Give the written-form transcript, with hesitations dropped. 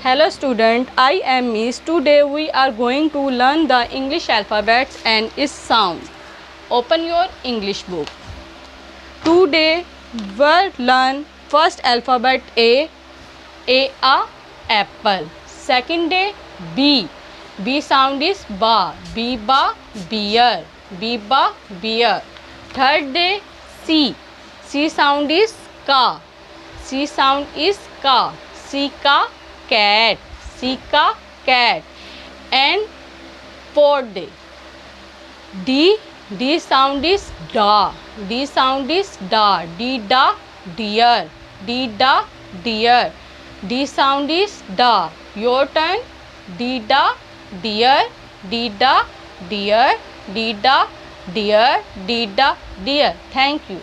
Hello student, I am Miss. Today we are going to learn the English alphabets and its sound. Open your English book. Today we'll learn first alphabet A apple. Second day B. B sound is ba. B ba beer. B ba beer. Third day C. C sound is ka. C sound is ka. C ka cat. C ka cat. And fourth day D. D sound is da. D sound is da. D da deer. D da deer. D sound is da. Your turn. D da deer. D da deer. D da deer. D da deer. Thank you.